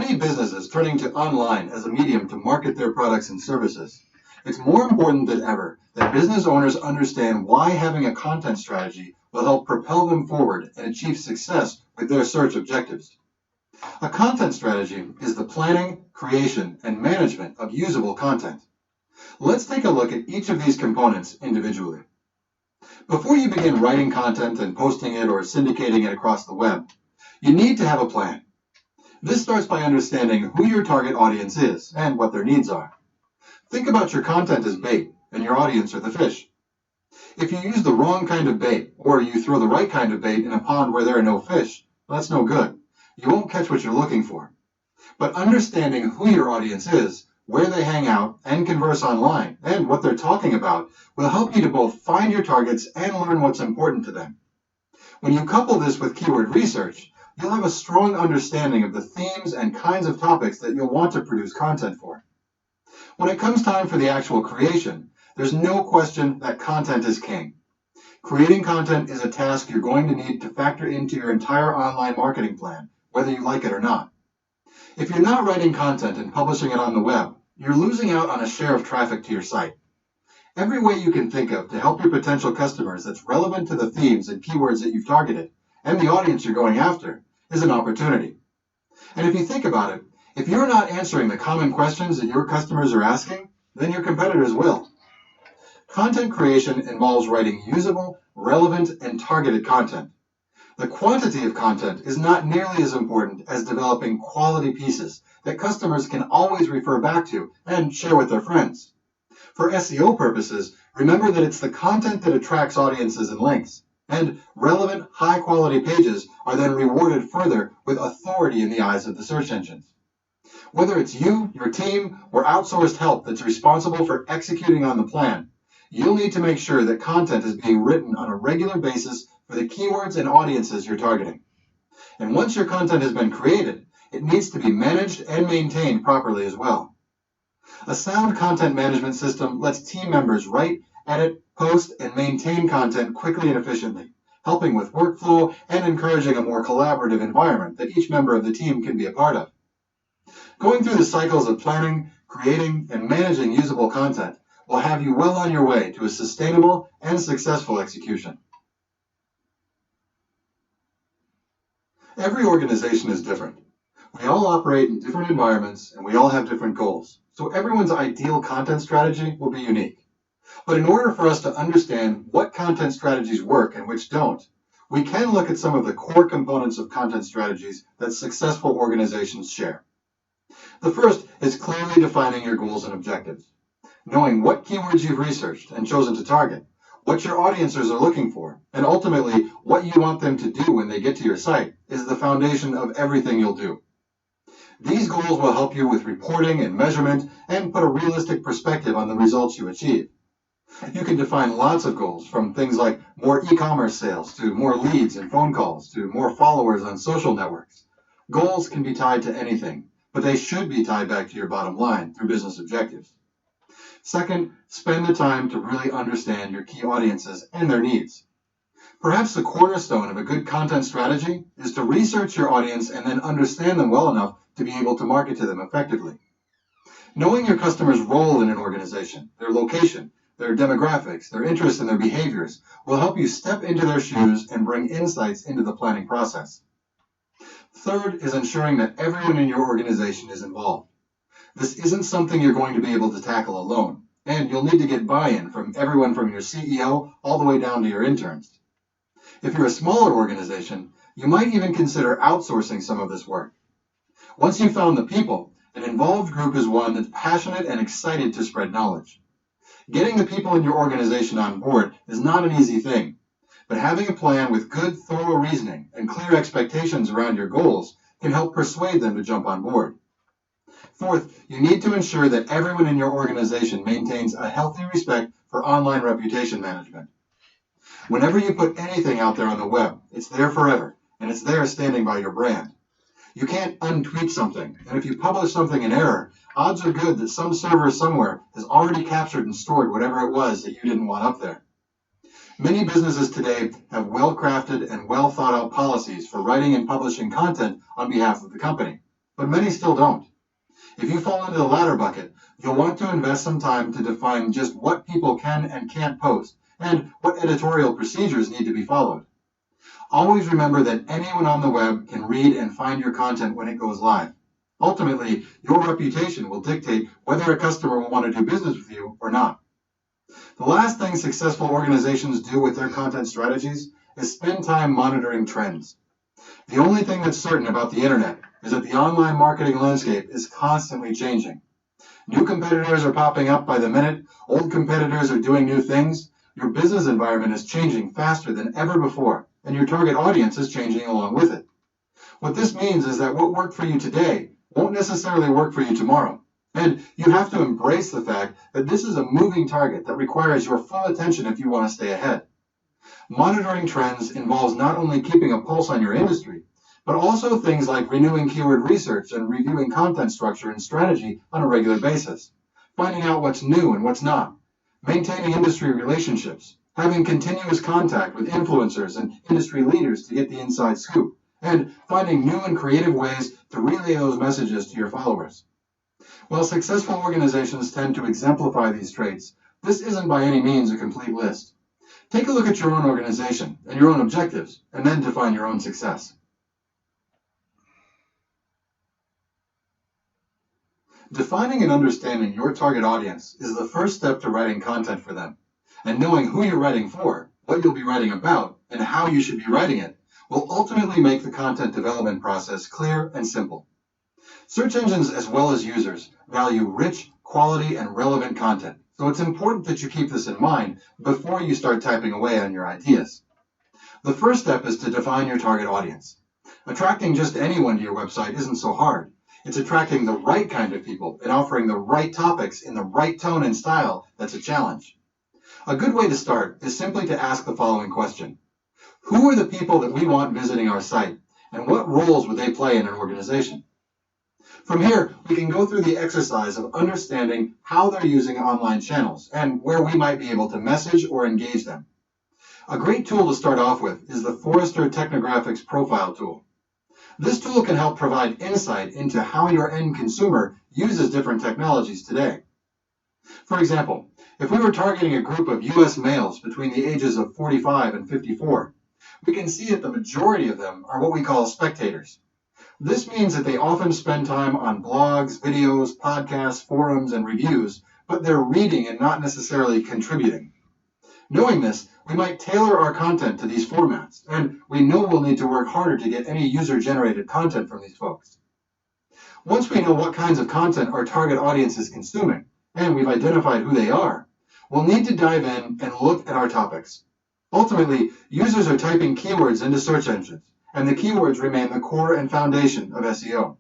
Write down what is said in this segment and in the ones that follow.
many businesses turning to online as a medium to market their products and services, it's more important than ever that business owners understand why having a content strategy will help propel them forward and achieve success with their search objectives. A content strategy is the planning, creation, and management of usable content. Let's take a look at each of these components individually. Before you begin writing content and posting it or syndicating it across the web, you need to have a plan. This starts by understanding who your target audience is and what their needs are. Think about your content as bait and your audience are the fish. If you use the wrong kind of bait or you throw the right kind of bait in a pond where there are no fish, well, that's no good. You won't catch what you're looking for. But understanding who your audience is, where they hang out and converse online, and what they're talking about will help you to both find your targets and learn what's important to them. When you couple this with keyword research, you'll have a strong understanding of the themes and kinds of topics that you'll want to produce content for. When it comes time for the actual creation, there's no question that content is king. Creating content is a task you're going to need to factor into your entire online marketing plan, whether you like it or not. If you're not writing content and publishing it on the web, you're losing out on a share of traffic to your site. Every way you can think of to help your potential customers that's relevant to the themes and keywords that you've targeted and the audience you're going after is an opportunity. And if you think about it, if you're not answering the common questions that your customers are asking, then your competitors will. Content creation involves writing usable, relevant, and targeted content. The quantity of content is not nearly as important as developing quality pieces that customers can always refer back to and share with their friends. For SEO purposes, remember that it's the content that attracts audiences and links, and relevant, high-quality pages are then rewarded further with authority in the eyes of the search engines. Whether it's you, your team, or outsourced help that's responsible for executing on the plan, you'll need to make sure that content is being written on a regular basis for the keywords and audiences you're targeting. And once your content has been created, it needs to be managed and maintained properly as well. A sound content management system lets team members write, edit, post, and maintain content quickly and efficiently, helping with workflow and encouraging a more collaborative environment that each member of the team can be a part of. Going through the cycles of planning, creating, and managing usable content will have you well on your way to a sustainable and successful execution. Every organization is different. We all operate in different environments and we all have different goals, so everyone's ideal content strategy will be unique. But in order for us to understand what content strategies work and which don't, we can look at some of the core components of content strategies that successful organizations share. The first is clearly defining your goals and objectives. Knowing what keywords you've researched and chosen to target, what your audiences are looking for, and ultimately what you want them to do when they get to your site is the foundation of everything you'll do. These goals will help you with reporting and measurement and put a realistic perspective on the results you achieve. You can define lots of goals, from things like more e-commerce sales to more leads and phone calls to more followers on social networks. Goals can be tied to anything, but they should be tied back to your bottom line through business objectives. Second, spend the time to really understand your key audiences and their needs. Perhaps the cornerstone of a good content strategy is to research your audience and then understand them well enough to be able to market to them effectively. Knowing your customer's role in an organization, their location, their demographics, their interests, and their behaviors will help you step into their shoes and bring insights into the planning process. Third is ensuring that everyone in your organization is involved. This isn't something you're going to be able to tackle alone, and you'll need to get buy-in from everyone from your CEO all the way down to your interns. If you're a smaller organization, you might even consider outsourcing some of this work. Once you've found the people, an involved group is one that's passionate and excited to spread knowledge. Getting the people in your organization on board is not an easy thing, but having a plan with good, thorough reasoning and clear expectations around your goals can help persuade them to jump on board. Fourth, you need to ensure that everyone in your organization maintains a healthy respect for online reputation management. Whenever you put anything out there on the web, it's there forever, and it's there standing by your brand. You can't untweet something, and if you publish something in error, odds are good that some server somewhere has already captured and stored whatever it was that you didn't want up there. Many businesses today have well-crafted and well-thought-out policies for writing and publishing content on behalf of the company. but many still don't. If you fall into the latter bucket, you'll want to invest some time to define just what people can and can't post and what editorial procedures need to be followed. Always remember that anyone on the web can read and find your content when it goes live. Ultimately, your reputation will dictate whether a customer will want to do business with you or not. The last thing successful organizations do with their content strategies is spend time monitoring trends. The only thing that's certain about the internet is that the online marketing landscape is constantly changing. New competitors are popping up by the minute, old competitors are doing new things, your business environment is changing faster than ever before, and your target audience is changing along with it. What this means is that what worked for you today won't necessarily work for you tomorrow, and you have to embrace the fact that this is a moving target that requires your full attention if you want to stay ahead. Monitoring trends involves not only keeping a pulse on your industry, but also things like renewing keyword research and reviewing content structure and strategy on a regular basis, finding out what's new and what's not, maintaining industry relationships, having continuous contact with influencers and industry leaders to get the inside scoop, and finding new and creative ways to relay those messages to your followers. While successful organizations tend to exemplify these traits, this isn't by any means a complete list. Take a look at your own organization and your own objectives, and then define your own success. Defining and understanding your target audience is the first step to writing content for them, and knowing who you're writing for, what you'll be writing about, and how you should be writing it will ultimately make the content development process clear and simple. Search engines, as well as users, value rich, quality, and relevant content, so it's important that you keep this in mind before you start typing away on your ideas. The first step is to define your target audience. Attracting just anyone to your website isn't so hard. It's attracting the right kind of people and offering the right topics in the right tone and style that's a challenge. A good way to start is simply to ask the following question. Who are the people that we want visiting our site, and what roles would they play in an organization? From here, we can go through the exercise of understanding how they're using online channels and where we might be able to message or engage them. A great tool to start off with is the Forrester Technographics Profile tool. This tool can help provide insight into how your end consumer uses different technologies today. For example, if we were targeting a group of U.S. males between the ages of 45 and 54, we can see that the majority of them are what we call spectators. This means that they often spend time on blogs, videos, podcasts, forums, and reviews, but they're reading and not necessarily contributing. Knowing this, we might tailor our content to these formats, and we know we'll need to work harder to get any user-generated content from these folks. Once we know what kinds of content our target audience is consuming, and we've identified who they are, we'll need to dive in and look at our topics. Ultimately, users are typing keywords into search engines, and the keywords remain the core and foundation of SEO.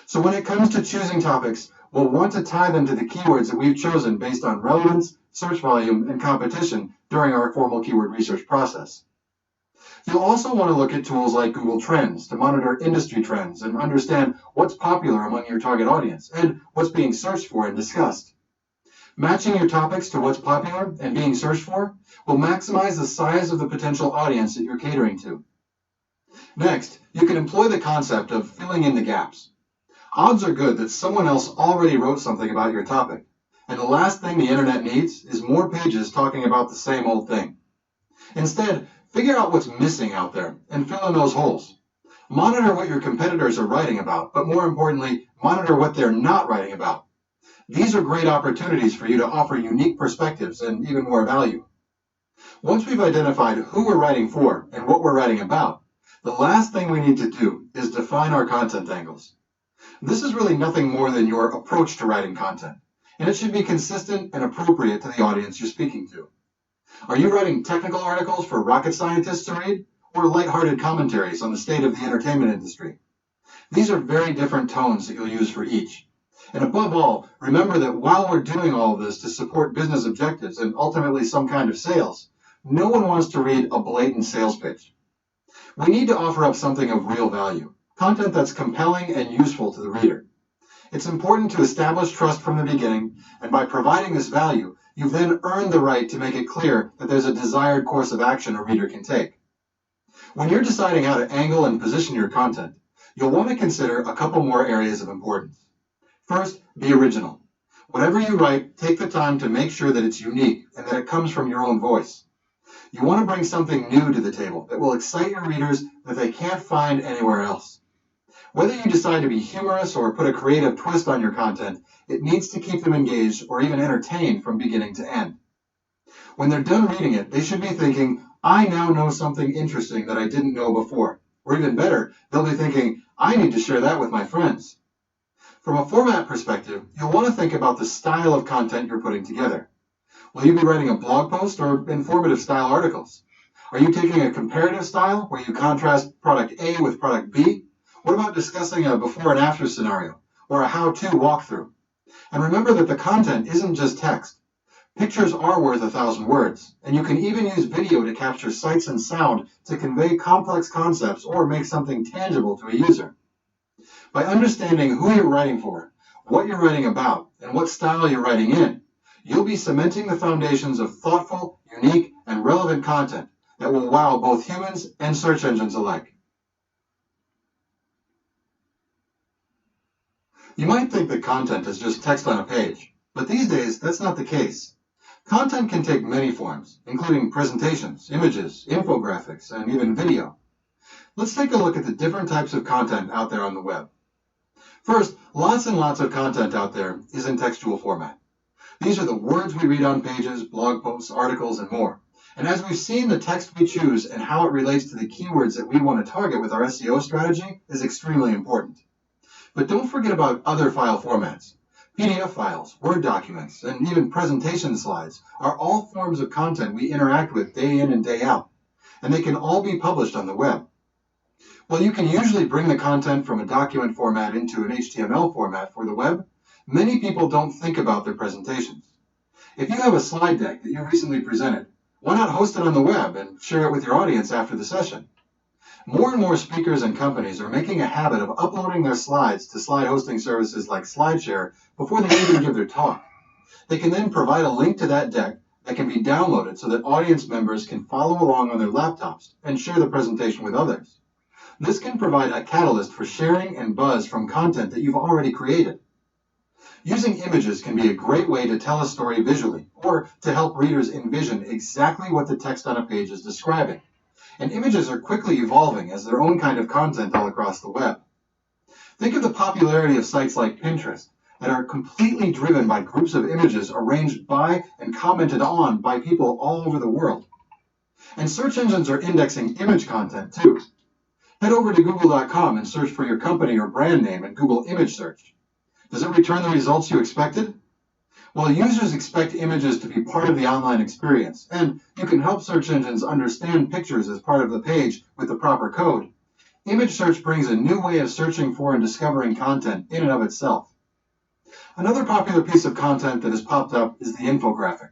So when it comes to choosing topics, we'll want to tie them to the keywords that we've chosen based on relevance, search volume, and competition during our formal keyword research process. You'll also want to look at tools like Google Trends to monitor industry trends and understand what's popular among your target audience and what's being searched for and discussed. Matching your topics to what's popular and being searched for will maximize the size of the potential audience that you're catering to. Next, you can employ the concept of filling in the gaps. Odds are good that someone else already wrote something about your topic, and the last thing the internet needs is more pages talking about the same old thing. Instead, figure out what's missing out there and fill in those holes. Monitor what your competitors are writing about, but more importantly, monitor what they're not writing about. These are great opportunities for you to offer unique perspectives and even more value. Once we've identified who we're writing for and what we're writing about, the last thing we need to do is define our content angles. This is really nothing more than your approach to writing content, and it should be consistent and appropriate to the audience you're speaking to. Are you writing technical articles for rocket scientists to read, or lighthearted commentaries on the state of the entertainment industry? These are very different tones that you'll use for each. And above all, remember that while we're doing all of this to support business objectives and ultimately some kind of sales, no one wants to read a blatant sales pitch. We need to offer up something of real value, content that's compelling and useful to the reader. It's important to establish trust from the beginning, and by providing this value, you've then earned the right to make it clear that there's a desired course of action a reader can take. When you're deciding how to angle and position your content, You'll want to consider a couple more areas of importance. First, be original. Whatever you write, take the time to make sure that it's unique and that it comes from your own voice. You want to bring something new to the table that will excite your readers that they can't find anywhere else. Whether you decide to be humorous or put a creative twist on your content, it needs to keep them engaged or even entertained from beginning to end. When they're done reading it, they should be thinking, I now know something interesting that I didn't know before. Or even better, they'll be thinking, I need to share that with my friends. From a format perspective, you'll want to think about the style of content you're putting together. Will you be writing a blog post or informative style articles? Are you taking a comparative style where you contrast product A with product B? What about discussing a before and after scenario or a how-to walkthrough? And remember that the content isn't just text. Pictures are worth 1,000 words, and you can even use video to capture sights and sound to convey complex concepts or make something tangible to a user. By understanding who you're writing for, what you're writing about, and what style you're writing in, you'll be cementing the foundations of thoughtful, unique, and relevant content that will wow both humans and search engines alike. You might think that content is just text on a page, but these days that's not the case. Content can take many forms, including presentations, images, infographics, and even video. Let's take a look at the different types of content out there on the web. First, lots and lots of content out there is in textual format. These are the words we read on pages, blog posts, articles, and more. And as we've seen, the text we choose and how it relates to the keywords that we want to target with our SEO strategy is extremely important. But don't forget about other file formats. PDF files, Word documents, and even presentation slides are all forms of content we interact with day in and day out, and they can all be published on the web. While you can usually bring the content from a document format into an HTML format for the web, many people don't think about their presentations. If you have a slide deck that you recently presented, why not host it on the web and share it with your audience after the session? More and more speakers and companies are making a habit of uploading their slides to slide hosting services like SlideShare before they even give their talk. They can then provide a link to that deck that can be downloaded so that audience members can follow along on their laptops and share the presentation with others. This can provide a catalyst for sharing and buzz from content that you've already created. Using images can be a great way to tell a story visually or to help readers envision exactly what the text on a page is describing. And images are quickly evolving as their own kind of content all across the web. Think of the popularity of sites like Pinterest that are completely driven by groups of images arranged by and commented on by people all over the world. And search engines are indexing image content too. Head over to google.com and search for your company or brand name in Google Image Search. Does it return the results you expected? Well, users expect images to be part of the online experience, and you can help search engines understand pictures as part of the page with the proper code. Image search brings a new way of searching for and discovering content in and of itself. Another popular piece of content that has popped up is the infographic.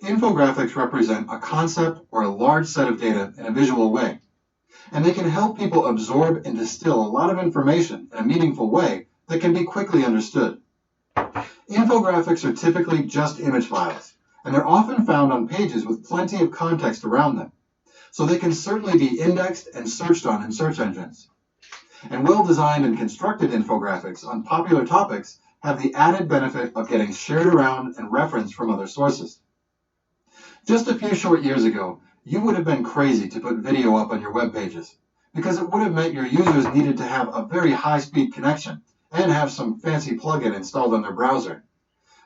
Infographics represent a concept or a large set of data in a visual way, and they can help people absorb and distill a lot of information in a meaningful way that can be quickly understood. Infographics are typically just image files, and they're often found on pages with plenty of context around them, so they can certainly be indexed and searched on in search engines. And well-designed and constructed infographics on popular topics have the added benefit of getting shared around and referenced from other sources. Just a few short years ago, you would have been crazy to put video up on your web pages, because it would have meant your users needed to have a very high-speed connection and have some fancy plugin installed on their browser.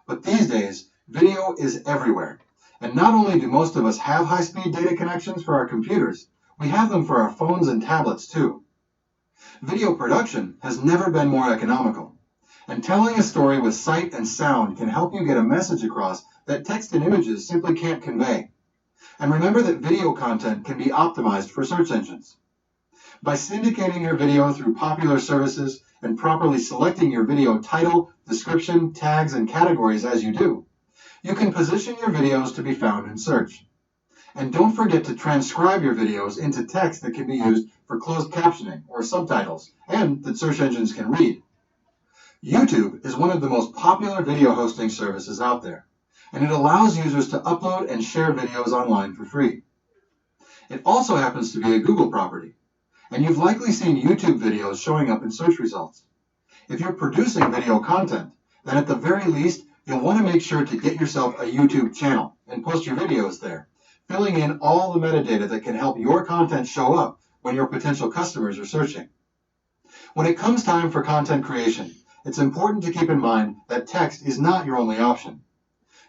But these days, video is everywhere. And not only do most of us have high-speed data connections for our computers, we have them for our phones and tablets too. Video production has never been more economical. And telling a story with sight and sound can help you get a message across that text and images simply can't convey. And remember that video content can be optimized for search engines. By syndicating your video through popular services and properly selecting your video title, description, tags, and categories as you do, you can position your videos to be found in search. And don't forget to transcribe your videos into text that can be used for closed captioning or subtitles, and that search engines can read. YouTube is one of the most popular video hosting services out there, and it allows users to upload and share videos online for free. It also happens to be a Google property, And you've likely seen YouTube videos showing up in search results. If you're producing video content, then at the very least, you'll want to make sure to get yourself a YouTube channel and post your videos there, filling in all the metadata that can help your content show up when your potential customers are searching. When it comes time for content creation, it's important to keep in mind that text is not your only option.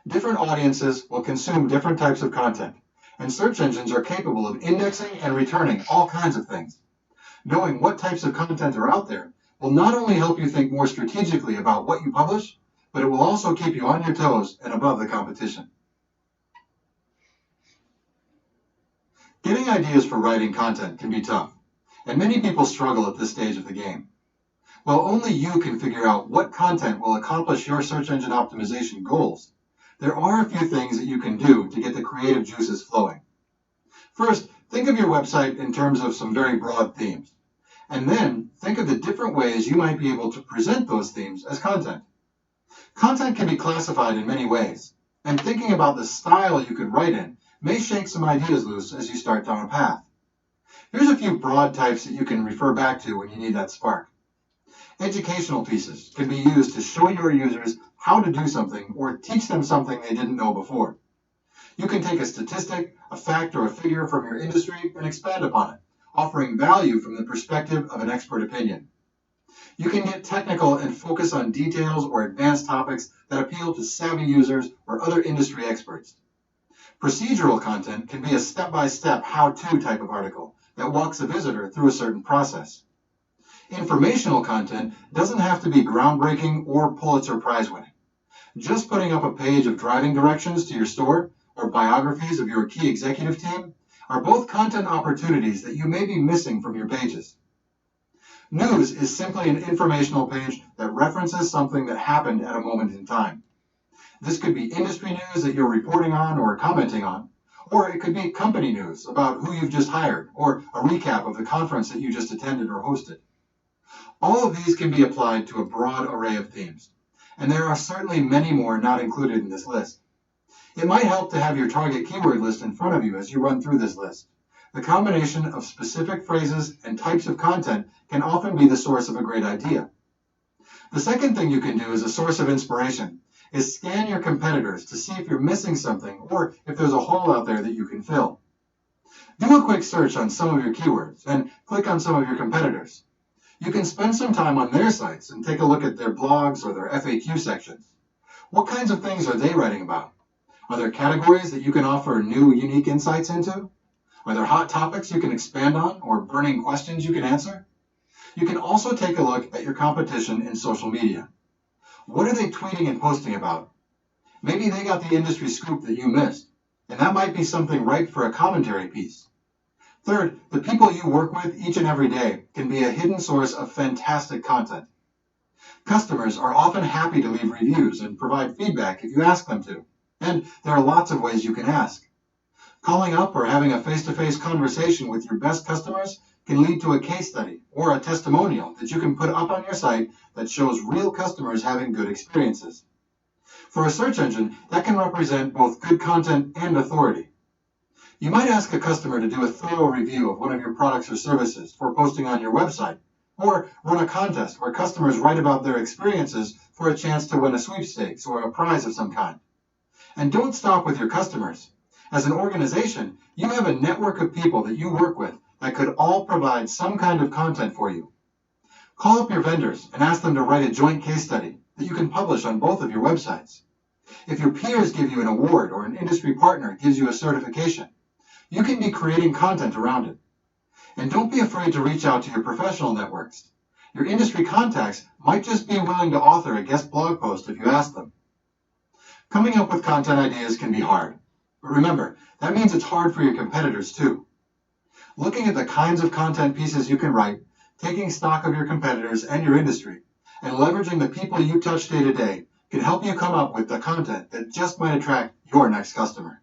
Different audiences will consume different types of content, and search engines are capable of indexing and returning all kinds of things. Knowing what types of content are out there will not only help you think more strategically about what you publish, but it will also keep you on your toes and above the competition. Getting ideas for writing content can be tough, and many people struggle at this stage of the game. While only you can figure out what content will accomplish your search engine optimization goals, there are a few things that you can do to get the creative juices flowing. First, think of your website in terms of some very broad themes, and then think of the different ways you might be able to present those themes as content. Content can be classified in many ways, and thinking about the style you could write in may shake some ideas loose as you start down a path. Here's a few broad types that you can refer back to when you need that spark. Educational pieces can be used to show your users how to do something or teach them something they didn't know before. You can take a statistic, a fact, or a figure from your industry and expand upon it, offering value from the perspective of an expert opinion. You can get technical and focus on details or advanced topics that appeal to savvy users or other industry experts. Procedural content can be a step-by-step how-to type of article that walks a visitor through a certain process. Informational content doesn't have to be groundbreaking or Pulitzer Prize winning. Just putting up a page of driving directions to your store or biographies of your key executive team are both content opportunities that you may be missing from your pages. News is simply an informational page that references something that happened at a moment in time. This could be industry news that you're reporting on or commenting on, or it could be company news about who you've just hired or a recap of the conference that you just attended or hosted. All of these can be applied to a broad array of themes, and there are certainly many more not included in this list. It might help to have your target keyword list in front of you as you run through this list. The combination of specific phrases and types of content can often be the source of a great idea. The second thing you can do as a source of inspiration is scan your competitors to see if you're missing something or if there's a hole out there that you can fill. Do a quick search on some of your keywords and click on some of your competitors. You can spend some time on their sites and take a look at their blogs or their FAQ sections. What kinds of things are they writing about? Are there categories that you can offer new, unique insights into? Are there hot topics you can expand on or burning questions you can answer? You can also take a look at your competition in social media. What are they tweeting and posting about? Maybe they got the industry scoop that you missed, and that might be something ripe for a commentary piece. Third, the people you work with each and every day can be a hidden source of fantastic content. Customers are often happy to leave reviews and provide feedback if you ask them to, and there are lots of ways you can ask. Calling up or having a face-to-face conversation with your best customers can lead to a case study or a testimonial that you can put up on your site that shows real customers having good experiences. For a search engine, that can represent both good content and authority. You might ask a customer to do a thorough review of one of your products or services for posting on your website, or run a contest where customers write about their experiences for a chance to win a sweepstakes or a prize of some kind. And don't stop with your customers. As an organization, you have a network of people that you work with that could all provide some kind of content for you. Call up your vendors and ask them to write a joint case study that you can publish on both of your websites. If your peers give you an award or an industry partner gives you a certification, you can be creating content around it. And don't be afraid to reach out to your professional networks. Your industry contacts might just be willing to author a guest blog post if you ask them. Coming up with content ideas can be hard. But remember, that means it's hard for your competitors too. Looking at the kinds of content pieces you can write, taking stock of your competitors and your industry, and leveraging the people you touch day to day can help you come up with the content that just might attract your next customer.